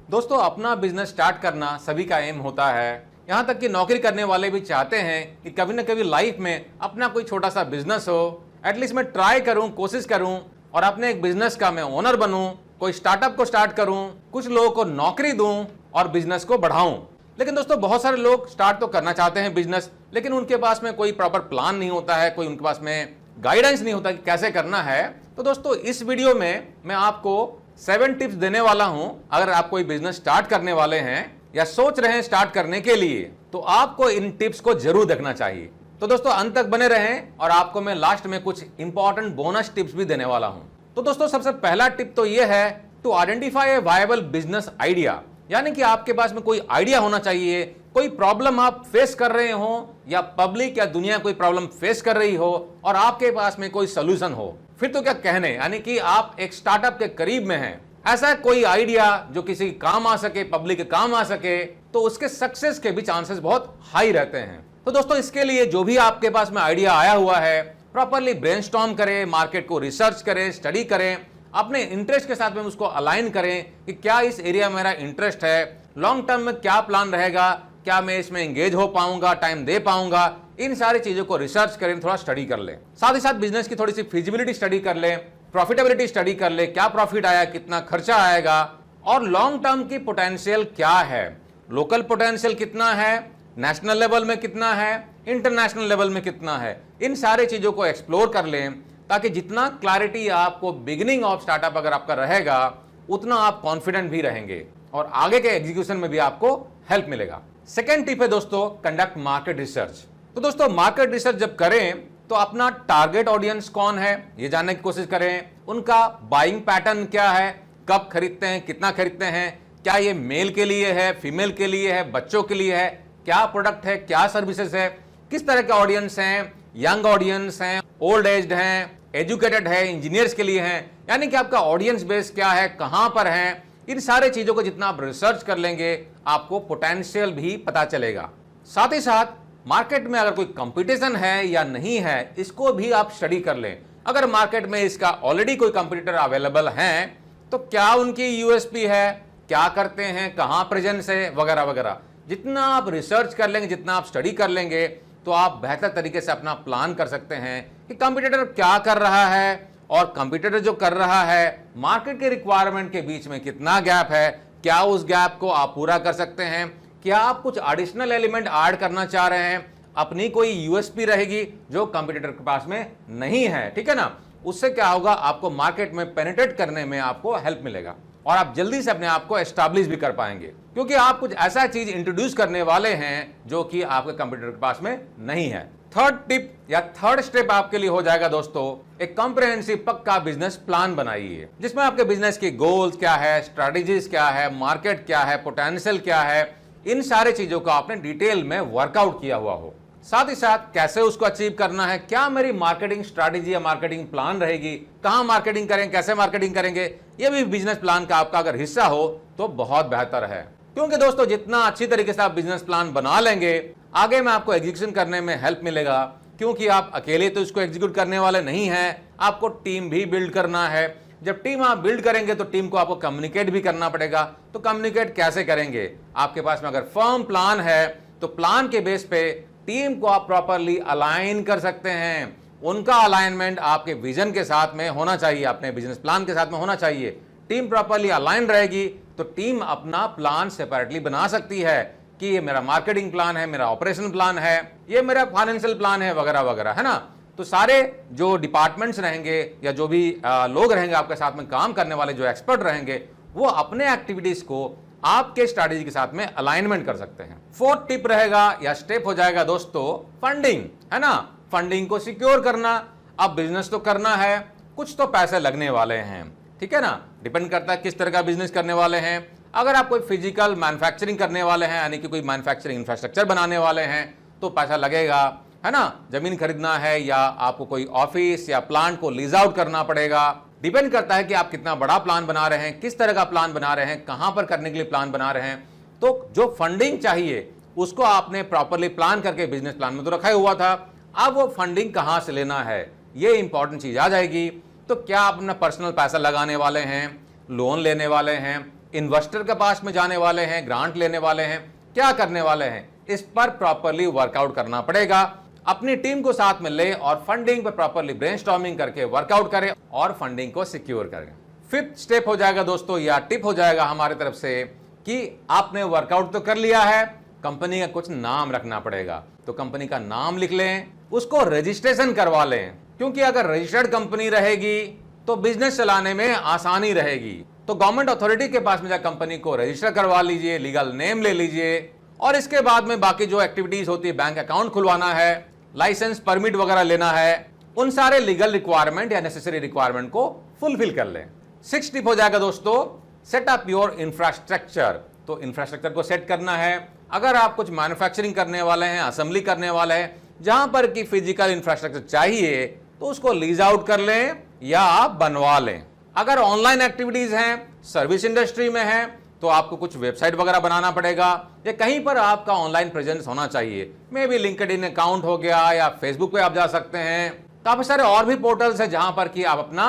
दोस्तों, अपना business start करना सभी का एम होता है। यहाँ तक कि नौकरी करने वाले भी चाहते हैं कि कभी ना कभी लाइफ में अपना कोई छोटा सा बिजनेस हो। एटलीस्ट मैं ट्राई करूँ, कोशिश करूँ और अपने एक बिजनेस का मैं ओनर बनूं, कोई स्टार्टअप को स्टार्ट करूं, कुछ लोगों को नौकरी दूं और बिजनेस को बढ़ाऊं। लेकिन दोस्तों, बहुत सारे लोग स्टार्ट तो करना चाहते हैं बिजनेस, लेकिन उनके पास में कोई प्रॉपर प्लान नहीं होता है, कोई उनके पास में गाइडेंस नहीं होता कि कैसे करना है। तो दोस्तों, इस वीडियो में मैं आपको 7 टिप्स देने वाला हूं। अगर आप कोई बिजनेस स्टार्ट करने वाले हैं या सोच रहे हैं स्टार्ट करने के लिए, तो आपको इन टिप्स को जरूर देखना चाहिए। तो दोस्तों, अंत तक बने रहें और आपको मैं लास्ट में कुछ इंपॉर्टेंट बोनस टिप्स भी देने वाला हूं। तो दोस्तों, सबसे पहला टिप तो यह है to identify a viable business idea, यानी कि आपके पास में कोई आइडिया होना चाहिए। कोई प्रॉब्लम आप फेस कर रहे हो या पब्लिक या दुनिया कोई प्रॉब्लम फेस कर रही हो और आपके पास में कोई सोल्यूशन हो, फिर तो क्या कहने, यानी कि आप एक स्टार्टअप के करीब में हैं। ऐसा कोई आइडिया जो किसी काम आ सके, पब्लिक के काम आ सके, तो उसके सक्सेस के भी चांसेस बहुत हाई रहते हैं। तो दोस्तों, इसके लिए जो भी आपके पास में आइडिया आया हुआ है, प्रॉपर्ली ब्रेनस्टॉर्म करें, मार्केट को रिसर्च करें, स्टडी करें, अपने इंटरेस्ट के साथ में उसको अलाइन करें कि क्या इस एरिया में मेरा इंटरेस्ट है, लॉन्ग टर्म में क्या प्लान रहेगा, क्या मैं इसमें एंगेज हो पाऊंगा, टाइम दे पाऊंगा। इन सारी चीजों को रिसर्च करें, थोड़ा स्टडी कर लें। साथ ही साथ बिजनेस की थोड़ी सी फिजिबिलिटी स्टडी कर लें, प्रॉफिटेबिलिटी स्टडी कर ले, क्या प्रॉफिट आया, कितना खर्चा आएगा और लॉन्ग टर्म की पोटेंशियल क्या है, लोकल पोटेंशियल कितना है, नेशनल लेवल में कितना है, इंटरनेशनल लेवल में कितना है। इन सारे चीजों को एक्सप्लोर कर लें, ताकि जितना क्लैरिटी आपको बिगिनिंग ऑफ स्टार्टअप अगर आपका रहेगा, उतना आप कॉन्फिडेंट भी रहेंगे और आगे के एग्जीक्यूशन में भी आपको हेल्प मिलेगा। सेकेंड टिप है दोस्तों, कंडक्ट मार्केट रिसर्च। तो दोस्तों, मार्केट रिसर्च जब करें तो अपना टारगेट ऑडियंस कौन है ये जानने की कोशिश करें, उनका बाइंग पैटर्न क्या है, कब खरीदते हैं, कितना खरीदते हैं, क्या ये मेल के लिए है, फीमेल के लिए है, बच्चों के लिए है, क्या प्रोडक्ट है, क्या सर्विसेज है, किस तरह के ऑडियंस हैं, यंग ऑडियंस हैं, ओल्ड एज्ड हैं, एजुकेटेड है, इंजीनियर्स के लिए हैं, यानी कि आपका ऑडियंस बेस क्या है, कहां पर है। इन सारे चीजों को जितना आप रिसर्च कर लेंगे, आपको पोटेंशियल भी पता चलेगा। साथ ही साथ मार्केट में अगर कोई कंपटीशन है या नहीं है, इसको भी आप स्टडी कर लें। अगर मार्केट में इसका ऑलरेडी कोई कंपटीटर अवेलेबल है, तो क्या उनकी यूएसपी है, क्या करते हैं, कहां प्रेजेंस है, वगैरह वगैरह। जितना आप रिसर्च कर लेंगे, जितना आप स्टडी कर लेंगे, तो आप बेहतर तरीके से अपना प्लान कर सकते हैं कि कंपटीटर क्या कर रहा है और कंपटीटर जो कर रहा है मार्केट के रिक्वायरमेंट के बीच में कितना गैप है, क्या उस गैप को आप पूरा कर सकते हैं, क्या आप कुछ एडिशनल एलिमेंट ऐड करना चाह रहे हैं, अपनी कोई यूएसपी रहेगी जो कंपटीटर के पास में नहीं है, ठीक है ना। उससे क्या होगा, आपको मार्केट में पेनिट्रेट करने में आपको हेल्प मिलेगा और आप जल्दी से अपने आप को एस्टैब्लिश भी कर पाएंगे, क्योंकि आप कुछ ऐसा चीज इंट्रोड्यूस करने वाले हैं जो कि आपके कंपटीटर के पास में नहीं है। थर्ड टिप या थर्ड स्टेप आपके लिए हो जाएगा दोस्तों, एक कॉम्प्रिहेंसिव पक्का बिजनेस प्लान बनाइए, जिसमें आपके बिजनेस की गोल्स क्या है, स्ट्रेटजीज क्या है, मार्केट क्या है, पोटेंशियल क्या है, इन सारे चीजों को आपने डिटेल में वर्कआउट किया हुआ हो। साथ ही साथ कैसे उसको अचीव करना है, क्या मेरी मार्केटिंग स्ट्रैटेजी या मार्केटिंग प्लान रहेगी, कहां मार्केटिंग करें, कैसे मार्केटिंग करेंगे, ये भी बिजनेस प्लान का आपका अगर हिस्सा हो तो बहुत बेहतर है। क्योंकि दोस्तों, जितना अच्छी तरीके से आप बिजनेस प्लान बना लेंगे, आगे में आपको एग्जीक्यूशन करने में हेल्प मिलेगा, क्योंकि आप अकेले तो इसको एग्जीक्यूट करने वाले नहीं हैं, आपको टीम भी बिल्ड करना है। जब टीम आप बिल्ड करेंगे तो टीम को आपको कम्युनिकेट भी करना पड़ेगा। तो कम्युनिकेट कैसे करेंगे, आपके पास में अगर फर्म प्लान है तो प्लान के बेस पे टीम को आप प्रॉपरली अलाइन कर सकते हैं। उनका अलाइनमेंट आपके विजन के साथ में होना चाहिए, अपने बिजनेस प्लान के साथ में होना चाहिए। टीम प्रॉपरली अलाइन रहेगी तो टीम अपना प्लान सेपरेटली बना सकती है कि ये मेरा मार्केटिंग प्लान है, मेरा ऑपरेशन प्लान है, ये मेरा फाइनेंशियल प्लान है, वगैरह वगैरह, है ना। तो सारे जो डिपार्टमेंट्स रहेंगे या जो भी लोग रहेंगे आपके साथ में काम करने वाले, जो एक्सपर्ट रहेंगे, वो अपने एक्टिविटीज को आपके स्ट्रैटेजी के साथ में अलाइनमेंट कर सकते हैं। फोर्थ टिप रहेगा या स्टेप हो जाएगा दोस्तों, फंडिंग, है ना। फंडिंग को सिक्योर करना। अब बिजनेस तो करना है, कुछ तो पैसे लगने वाले हैं, ठीक है ना। डिपेंड करता है किस तरह का बिजनेस करने वाले हैं। अगर आप कोई फिजिकल मैन्युफैक्चरिंग करने वाले हैं, यानी कि कोई मैन्युफैक्चरिंग इंफ्रास्ट्रक्चर बनाने वाले हैं, तो पैसा लगेगा, है ना। जमीन खरीदना है या आपको कोई ऑफिस या प्लांट को लीज आउट करना पड़ेगा। डिपेंड करता है कि आप कितना बड़ा प्लान बना रहे हैं, किस तरह का प्लान बना रहे हैं, कहां पर करने के लिए प्लान बना रहे हैं। तो जो फंडिंग चाहिए उसको आपने प्रॉपरली प्लान करके बिजनेस प्लान में तो रखा ही हुआ था। अब वो फंडिंग कहां से लेना है, ये इंपॉर्टेंट चीज आ जाएगी। तो क्या आप अपना पर्सनल पैसा लगाने वाले हैं, लोन लेने वाले हैं, इन्वेस्टर के पास में जाने वाले हैं, ग्रांट लेने वाले हैं, क्या करने वाले हैं, इस पर प्रॉपरली वर्कआउट करना पड़ेगा। अपनी टीम को साथ में ले और फंडिंग पर प्रॉपरली ब्रेनस्टॉर्मिंग करके वर्कआउट करें और फंडिंग को सिक्योर करें। फिफ्थ स्टेप हो जाएगा दोस्तों, या टिप हो जाएगा हमारी तरफ से कि आपने वर्कआउट तो कर लिया है, कंपनी का कुछ नाम रखना पड़ेगा। तो कंपनी का नाम लिख लें, उसको रजिस्ट्रेशन करवा लें, क्योंकि अगर रजिस्टर्ड कंपनी रहेगी तो बिजनेस चलाने में आसानी रहेगी। तो गवर्नमेंट अथॉरिटी के पास में जाकर कंपनी को रजिस्टर करवा लीजिए, लीगल नेम ले लीजिए, और इसके बाद में बाकी जो एक्टिविटीज होती है, बैंक अकाउंट खुलवाना है, लाइसेंस परमिट वगैरह लेना है, उन सारे लीगल रिक्वायरमेंट या नेसेसरी रिक्वायरमेंट को फुलफिल कर लें। सिक्स टिप हो जाएगा दोस्तों, सेट अप योर इंफ्रास्ट्रक्चर। तो इंफ्रास्ट्रक्चर को सेट करना है। अगर आप कुछ मैन्युफैक्चरिंग करने वाले हैं, असेंबली करने वाले हैं, जहां पर कि फिजिकल इंफ्रास्ट्रक्चर चाहिए तो उसको लीज आउट कर लें या आप बनवा लें। अगर ऑनलाइन एक्टिविटीज हैं, सर्विस इंडस्ट्री में है, तो आपको कुछ वेबसाइट वगैरह बनाना पड़ेगा या कहीं पर आपका ऑनलाइन प्रेजेंस होना चाहिए। मे बी लिंक्डइन अकाउंट हो गया या फेसबुक पे आप जा सकते हैं। काफी सारे और भी पोर्टल्स हैं जहां पर कि आप अपना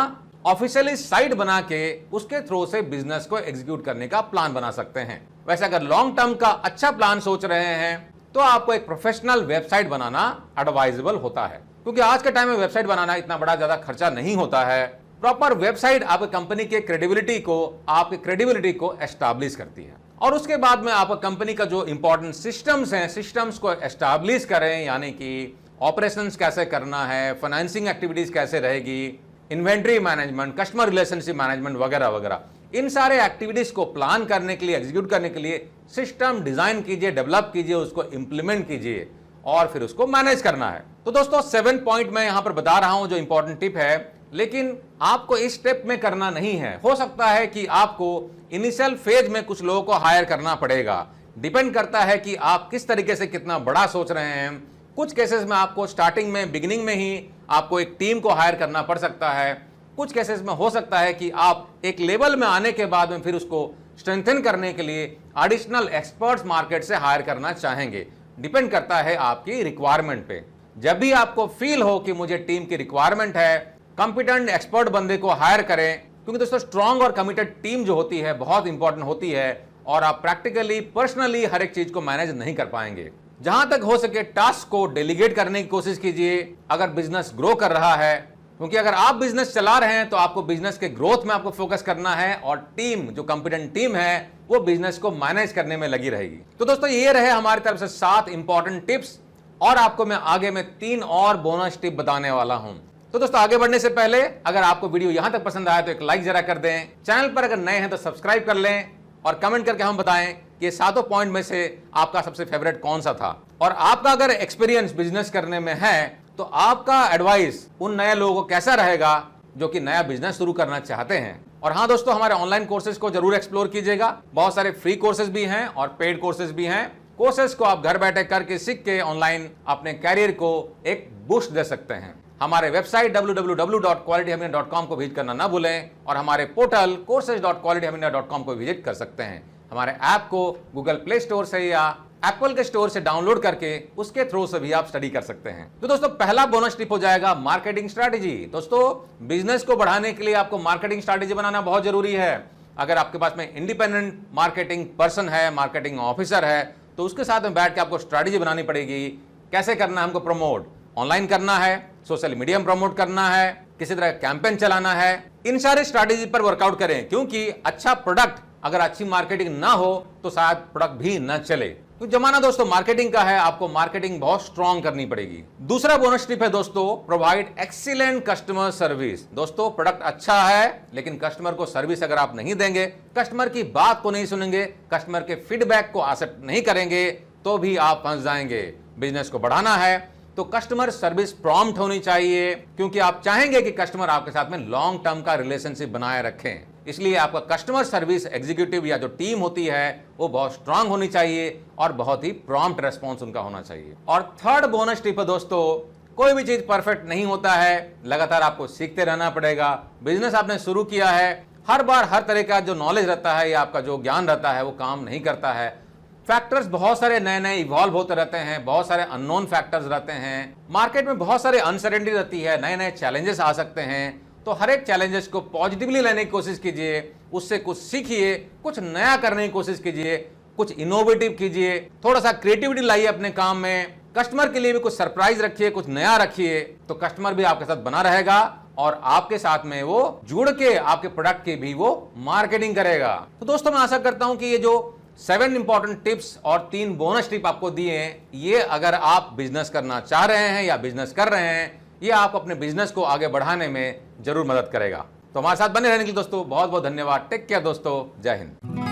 ऑफिशियली साइट बना के उसके थ्रू से बिजनेस को एग्जीक्यूट करने का प्लान बना सकते हैं। वैसे अगर लॉन्ग टर्म का अच्छा प्लान सोच रहे हैं तो आपको एक प्रोफेशनल वेबसाइट बनाना एडवाइजेबल होता है, क्योंकि आज के टाइम में वेबसाइट बनाना इतना बड़ा ज्यादा खर्चा नहीं होता है। प्रॉपर वेबसाइट आपकी कंपनी के आपकी क्रेडिबिलिटी को एस्टैब्लिश करती है, और उसके बाद में आप कंपनी का जो इंपॉर्टेंट सिस्टम्स हैं, सिस्टम्स को एस्टैब्लिश करें, यानी कि ऑपरेशंस कैसे करना है, फाइनेंसिंग एक्टिविटीज कैसे रहेगी, inventory management, customer relationship management वगैरह वगैरह। इन सारे एक्टिविटीज को प्लान करने के लिए, एग्जीक्यूट करने के लिए सिस्टम डिजाइन कीजिए, डेवलप कीजिए, उसको इंप्लीमेंट कीजिए और फिर उसको मैनेज करना है। तो दोस्तों 7 पॉइंट मैं यहां पर बता रहा हूं जो इंपॉर्टेंट टिप है, लेकिन आपको इस स्टेप में करना नहीं है। हो सकता है कि आपको इनिशियल फेज में कुछ लोगों को हायर करना पड़ेगा। डिपेंड करता है कि आप किस तरीके से कितना बड़ा सोच रहे हैं। कुछ केसेस में आपको स्टार्टिंग में, बिगिनिंग में ही आपको एक टीम को हायर करना पड़ सकता है। कुछ केसेस में हो सकता है कि आप एक लेवल में आने के बाद में फिर उसको स्ट्रेंथन करने के लिए एडिशनल एक्सपर्ट्स मार्केट से हायर करना चाहेंगे। डिपेंड करता है आपकी रिक्वायरमेंट पे। जब भी आपको फील हो कि मुझे टीम की रिक्वायरमेंट है, कॉम्पिटेंट एक्सपर्ट बंदे को हायर करें, क्योंकि दोस्तों स्ट्रांग और कमिटेड टीम जो होती है बहुत इंपॉर्टेंट होती है, और आप प्रैक्टिकली, पर्सनली हर एक चीज को मैनेज नहीं कर पाएंगे। जहां तक हो सके टास्क को डेलीगेट करने की कोशिश कीजिए अगर बिजनेस ग्रो कर रहा है, क्योंकि अगर आप बिजनेस चला रहे हैं तो आपको बिजनेस के ग्रोथ में आपको फोकस करना है, और टीम, जो कॉम्पिटेंट टीम है, वो बिजनेस को मैनेज करने में लगी रहेगी। तो दोस्तों ये रहे हमारी तरफ से 7 इंपॉर्टेंट टिप्स, और आपको मैं आगे में 3 और बोनस टिप बताने वाला हूं। तो दोस्तों आगे बढ़ने से पहले अगर आपको वीडियो यहां तक पसंद आया तो एक लाइक जरा कर दें, चैनल पर अगर नए हैं तो सब्सक्राइब कर लें, और कमेंट करके हम बताएं कि ये 7 पॉइंट में से आपका सबसे फेवरेट कौन सा था। और आपका अगर एक्सपीरियंस बिजनेस करने में है तो आपका एडवाइस उन नए लोगों को कैसा रहेगा जो कि नया बिजनेस शुरू करना चाहते हैं। और हाँ दोस्तों, हमारे ऑनलाइन कोर्सेज को जरूर एक्सप्लोर कीजिएगा। बहुत सारे फ्री कोर्सेज भी हैं और पेड कोर्सेज भी हैं। कोर्सेज को आप घर बैठे करके, सीख के ऑनलाइन अपने कैरियर को एक बूस्ट दे सकते हैं। हमारे वेबसाइट www.qualityhubindia.com को विजिट करना ना भूलें, और हमारे पोर्टल courses.qualityhubindia.com को विजिट कर सकते हैं। हमारे ऐप को गूगल प्ले स्टोर से या एप्पल के स्टोर से डाउनलोड करके उसके थ्रू से भी आप स्टडी कर सकते हैं। तो दोस्तों पहला बोनस टिप हो जाएगा मार्केटिंग स्ट्रैटेजी। दोस्तों बिजनेस को बढ़ाने के लिए आपको मार्केटिंग स्ट्रैटेजी बनाना बहुत जरूरी है। अगर आपके पास में इंडिपेंडेंट मार्केटिंग पर्सन है, मार्केटिंग ऑफिसर है, तो उसके साथ में बैठ के आपको स्ट्रैटेजी बनानी पड़ेगी। कैसे करना है हमको प्रमोट, ऑनलाइन करना है, सोशल मीडिया में प्रमोट करना है, किसी तरह कैंपेन चलाना है। इन सारे स्ट्रैटेजी पर वर्कआउट करें, क्योंकि अच्छा प्रोडक्ट अगर अच्छी मार्केटिंग ना हो तो शायद प्रोडक्ट भी न चले। तो जमाना दोस्तों मार्केटिंग का है, आपको मार्केटिंग बहुत स्ट्रांग करनी पड़ेगी। दूसरा बोनस टिप है दोस्तों, प्रोवाइड एक्सीलेंट कस्टमर सर्विस। दोस्तों प्रोडक्ट अच्छा है, लेकिन कस्टमर को सर्विस अगर आप नहीं देंगे, कस्टमर की बात को नहीं सुनेंगे, कस्टमर के फीडबैक को एक्सेप्ट नहीं करेंगे, तो भी आप फंस जाएंगे। बिजनेस को बढ़ाना है तो कस्टमर सर्विस प्रॉम्प्ट होनी चाहिए, क्योंकि आप चाहेंगे कि कस्टमर आपके साथ में लॉन्ग टर्म का रिलेशनशिप बनाए रखें। इसलिए आपका कस्टमर सर्विस एग्जीक्यूटिव या जो टीम होती है वो बहुत स्ट्रांग होनी चाहिए और बहुत ही प्रॉम्प्ट रेस्पॉन्स उनका होना चाहिए। और थर्ड बोनस टिप है दोस्तों, कोई भी चीज परफेक्ट नहीं होता है, लगातार आपको सीखते रहना पड़ेगा। बिजनेस आपने शुरू किया है, हर बार हर तरह का जो नॉलेज रहता है या आपका जो ज्ञान रहता है वो काम नहीं करता है। फैक्टर्स बहुत सारे नए नए इवॉल्व होते रहते हैं, बहुत सारे अननोन फैक्टर्स रहते हैं, मार्केट में बहुत सारे अनसर्टेनिटी रहती है, नए नए चैलेंजेस आ सकते हैं। तो हर एक चैलेंजेस को पॉजिटिवली लेने की कोशिश कीजिए, उससे कुछ सीखिए, कुछ नया करने की कोशिश कीजिए, कुछ इनोवेटिव कीजिए, थोड़ा सा क्रिएटिविटी लाइए अपने काम में, कस्टमर के लिए भी कुछ सरप्राइज रखिए, कुछ नया रखिए, तो कस्टमर भी आपके साथ बना रहेगा और आपके साथ में वो जुड़ के आपके प्रोडक्ट की भी वो मार्केटिंग करेगा। तो दोस्तों मैं आशा करता हूं कि ये जो 7 इंपॉर्टेंट टिप्स और 3 बोनस टिप आपको दिए हैं, ये अगर आप बिजनेस करना चाह रहे हैं या बिजनेस कर रहे हैं, ये आप अपने बिजनेस को आगे बढ़ाने में जरूर मदद करेगा। तो हमारे साथ बने रहने के लिए दोस्तों बहुत बहुत धन्यवाद। टेक केयर दोस्तों, जय हिंद।